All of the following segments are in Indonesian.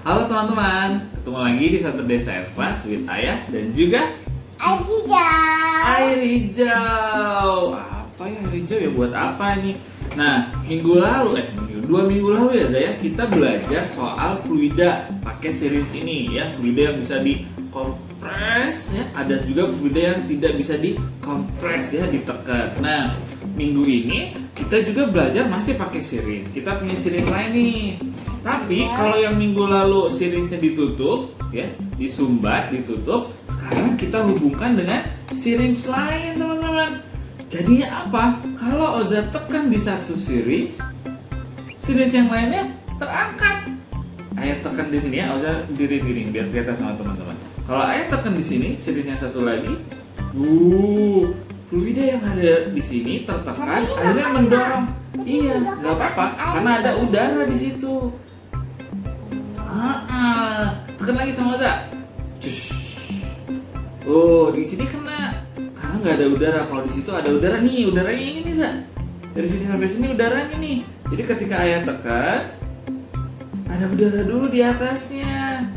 Halo teman-teman, ketemu lagi di Saturday Science Class with Ayah dan juga Air hijau. air hijau. Apa ya air hijau ya, buat apa nih? Nah, dua minggu lalu ya Zaya, kita belajar soal fluida pakai syringe ini ya, fluida yang bisa dikompres ya, ada juga fluida yang tidak bisa dikompres ya, ditekan. Nah, minggu ini kita juga belajar masih pakai syringe. Kita punya syringe lain nih. Tapi kalau yang minggu lalu syringe-nya ditutup ya, disumbat, ditutup, sekarang kita hubungkan dengan syringe lain, teman-teman. Jadinya apa? Kalau Oza tekan di satu syringe yang lainnya terangkat. Ayah tekan di sini ya, Oza diri-diri biar kelihatan sama teman-teman. Kalau Ayah tekan di sini, syringe yang satu lagi, fluida yang ada di sini tertekan, akhirnya mendorong. Iya, nggak apa-apa, karena ada udara di situ. Tekan lagi sama Oza. Oh, di sini kena karena nggak ada udara. Kalau di situ ada udara nih, udaranya ini nih, Za. Dari sini sampai sini udaranya nih. Jadi ketika Ayah tekan, ada udara dulu di atasnya.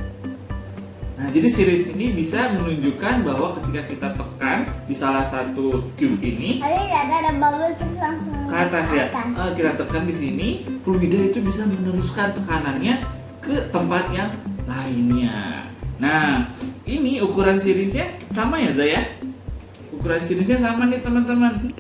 Nah, jadi syringe ini bisa menunjukkan bahwa ketika kita tekan di salah satu tube ini, Ada bubble terus langsung ke atas ya. Kita tekan di sini, fluida itu bisa meneruskan tekanannya ke tempat yang lainnya. Nah, ini ukuran syringe-nya sama ya, Zaya? Ukuran syringe-nya sama nih, teman-teman.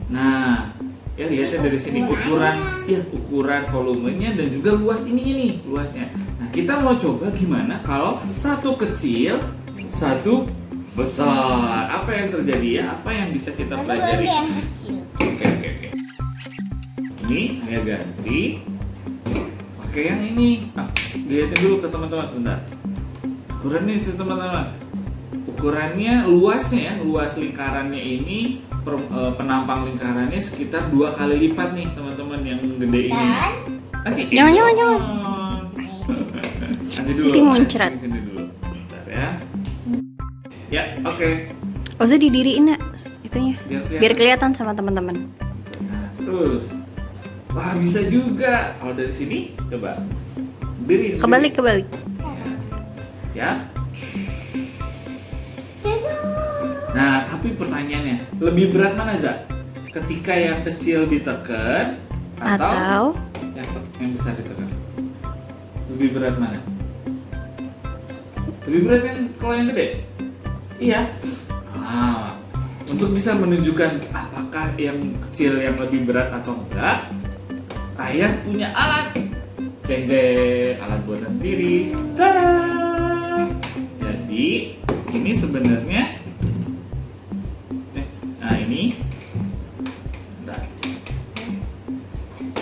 Nah, ya lihatnya dari sini ukuran volumenya dan juga luas ininya nih, luasnya. Nah, kita mau coba gimana kalau satu kecil, satu besar. Apa yang terjadi ya? Apa yang bisa kita pelajari? Oke. Ini saya ganti pakai yang ini. Lihatin dulu ke teman-teman sebentar. Ukurannya itu teman-teman. Ukurannya luasnya ya, luas lingkarannya ini penampang lingkarannya sekitar 2 kali lipat nih teman-teman yang gede ini. Nanti Jangan. Nanti dulu. Nanti muncrat. Di sini dulu. Bentar ya. Ya, oke. Oza didiriin nak itunya Biar biar kelihatan sama teman-teman. Nah, terus. Wah, bisa juga. Kalau dari sini coba. Berdiri. Kebalik. Siap? Nah, tapi pertanyaannya, lebih berat mana, Za? Ketika yang kecil ditekan atau yang besar ditekan? Lebih berat mana? Lebih berat kan kalau yang gede? Iya. Untuk bisa menunjukkan apakah yang kecil yang lebih berat atau enggak, Ayah punya alat. Alat buatan sendiri. Tada! Jadi, ini sebenarnya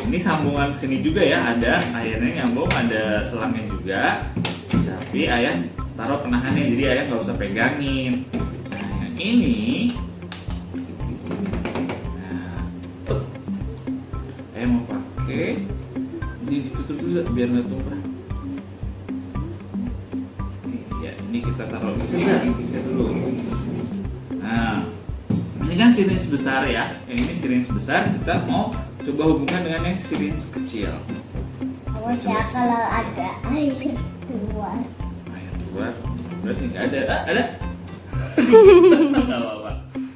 ini sambungan sini juga ya, ada airnya nyambung, ada selangnya juga. Tapi Ayah taruh penahannya, jadi Ayah nggak usah pegangin. Nah, yang ini, Ayah mau pakai ini, ditutup dulu biar nggak tumpah. Ini kita taruh bisa dulu. Nah, ini kan syringe besar ya. Yang ini syringe besar, kita mau coba hubungkan dengan yang syringe kecil. Awas ya kalau ada air keluar. Air keluar? Terus nggak ada? Ada? Nggak apa-apa.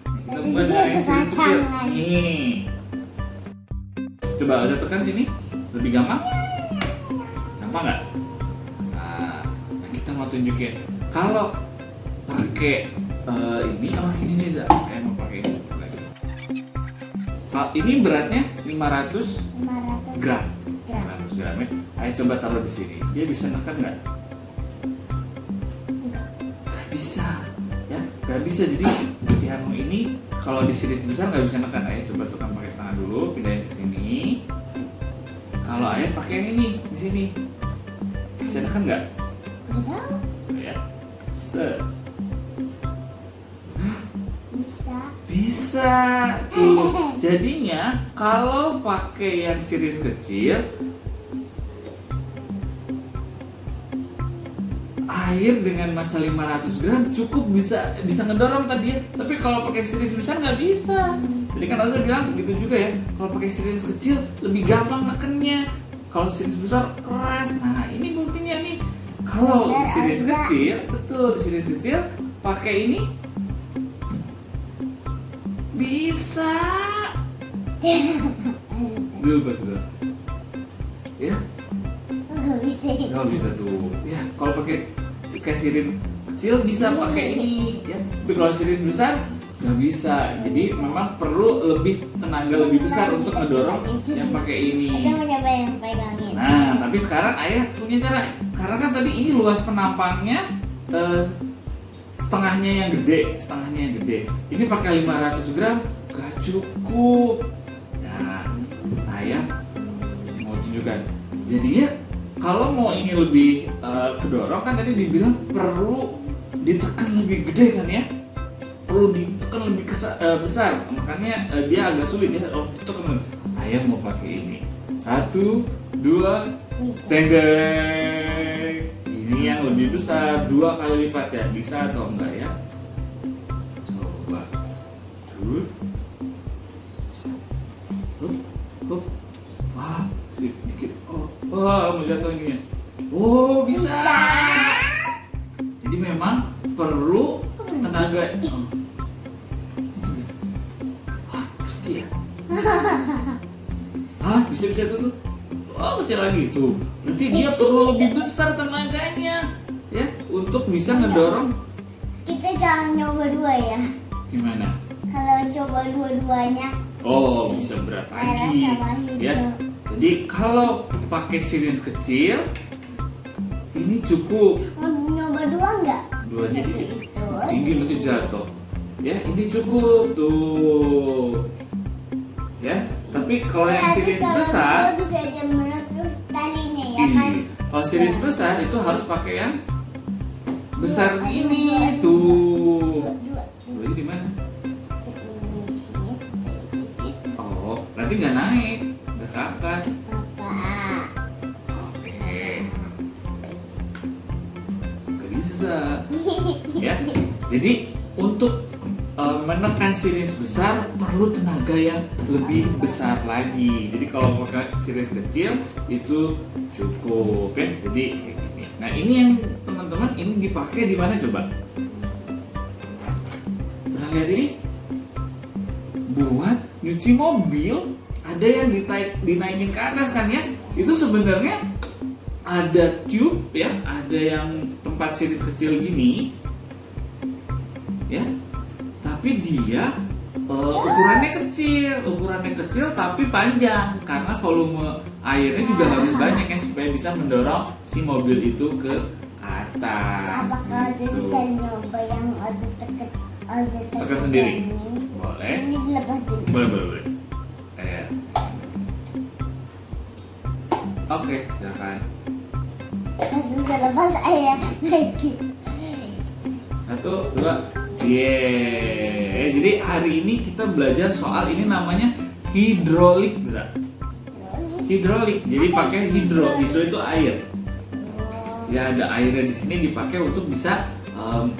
Kita hubungkan dengan yang syringe kecil. Nih. Coba Oza tekan sini. Lebih gampang? Gampang nggak? Nah, kita mau tunjukin. Kalau pakai ini nih Za. Kayak mau pakai ini. Ini beratnya 500 gram. 500 gram ya. Ayo coba taruh di sini. Dia bisa nekan nggak? Nggak bisa. Ya, nggak bisa. Jadi yang ini kalau di syringe besar nggak bisa nekan. Ayo coba tekan pakai tangan dulu, pindahin ke sini. Kalau Ayah pakai yang ini di sini, bisa nekan nggak? Ya. Bisa tuh. Jadinya kalau pakai yang syringe kecil, air dengan massa 500 gram cukup bisa ngedorong tadi ya. Tapi kalau pakai syringe besar nggak bisa. Jadi kan Oza bilang gitu juga ya. Kalau pakai syringe kecil lebih gampang nekennya. Kalau siris besar keras. Nah, ini buktinya nih. Kalau Bener siris aja. kecil, betul, siris kecil pakai ini bisa. Dulu pas dulu. Ya, Nggak bisa. nggak bisa tuh. Ya, kalau pakai sirin kecil bisa pakai ini, ya. Tapi kalau sirin besar nggak bisa. Jadi memang perlu lebih tenaga lebih besar untuk ngedorong yang pakai ini. Ada mau coba yang pegangin. Nah, tapi sekarang ayah punya cara. Karena kan tadi ini luas penampangnya setengahnya yang gede. Ini pakai 500 gram gak cukup. Nah, ayah mau tunjukkan. Jadinya kalau mau ini lebih kedorong kan tadi dibilang perlu ditekan lebih gede kan ya? Perlu ditekan lebih besar. Makanya dia agak sulit ya harus ditekan. Ayah mau pakai ini. 1, 2, tendeng. Ini yang lebih besar, 2 kali lipat ya. Bisa atau enggak ya? Coba. Hup. Wah, sedikit. Wah, mau jatuh gini. Oh, bisa. Jadi memang perlu tenaga. Wah, berarti ya. Bisa tuh. Oh, kecil lagi tuh. Berarti dia perlu lebih besar tenaganya ya untuk bisa ngedorong. Kita jangan nyoba dua ya. Gimana? Kalau coba dua-duanya, Oh, bisa berat lagi ya. Jadi kalau pakai sirin kecil ini cukup. mau nyoba dua nggak? Duanya dikit. Itu. Tinggi nanti jatuh. Ya, ini cukup tuh. Ya, tapi kalau yang Tapi sirin kalau besar, dia bisa aja menutup talinya ya kan? kalau sirin besar itu harus pakai yang besar ini tuh. Dua. Duanya di mana? Di sini, di situ. Oh, nanti nggak naik, nggak keangkat. Papa. Oke, nggak bisa. Ya, jadi untuk menekan sirin besar perlu tenaga yang lebih besar lagi. Jadi kalau pakai sirin kecil itu cukup ya. Jadi kayak gini. Nah, ini yang teman-teman ini dipakai di mana coba? Pernah lihat ini? Buat nyuci mobil, ada yang dinaikin ke atas kan ya? Itu sebenarnya ada tube ya, ada yang tempat sirin kecil gini ya. Tapi dia ukurannya kecil tapi panjang karena volume airnya juga harus banyak ya supaya bisa mendorong si mobil itu ke atas. Apakah dia gitu. bisa nyoba yang Tekan sendiri. ini? Boleh. Ini dilepas dulu. Boleh. Oke, silakan. Pas sudah lepas ayah lagi. 1, 2. Yeay. Jadi hari ini kita belajar soal ini namanya hidrolik, Za. Hidrolik. Jadi pakai hidro. Hidro itu air. Ya, ada airnya di sini dipakai untuk bisa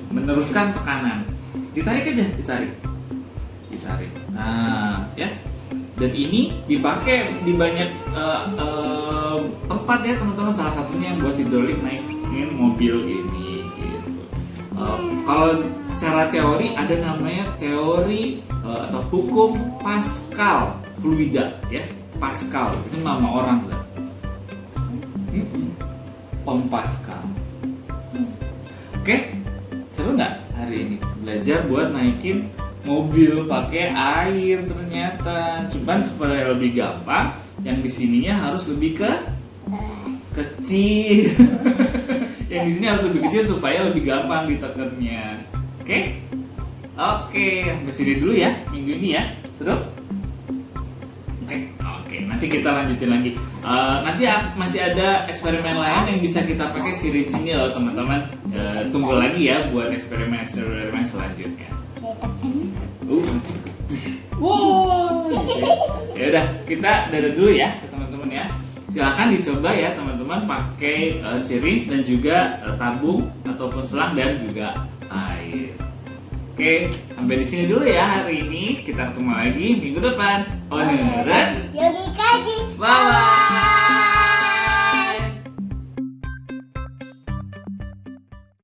meneruskan tekanan. Ditarik aja, ditarik. Nah, ya. Dan ini dipakai di banyak tempat ya teman-teman. Salah satunya yang buat hidrolik naikin mobil ini. Gitu. Kalau cara teori ada namanya teori atau hukum Pascal fluida ya. Pascal itu nama orang Zat. Om Pascal. Oke, seru nggak hari ini belajar buat naikin mobil pakai air ternyata. Cuman supaya lebih gampang, yang di sininya harus lebih kecil. Yang di sini harus lebih kecil supaya lebih gampang ditekannya. Oke? Oke, sampai sini dulu ya minggu ini ya. Seru? Oke, nanti kita lanjutin lagi. Nanti masih ada eksperimen lain yang bisa kita pakai sirin sini loh teman-teman. Tunggu lagi ya buat eksperimen selanjutnya. Wow. Ya udah, kita dadah dulu ya teman-teman ya. Silakan dicoba ya teman-teman pakai sirin dan juga tabung ataupun selang dan juga air. Oke, sampai di sini dulu ya hari ini. Kita ketemu lagi minggu depan. Oneran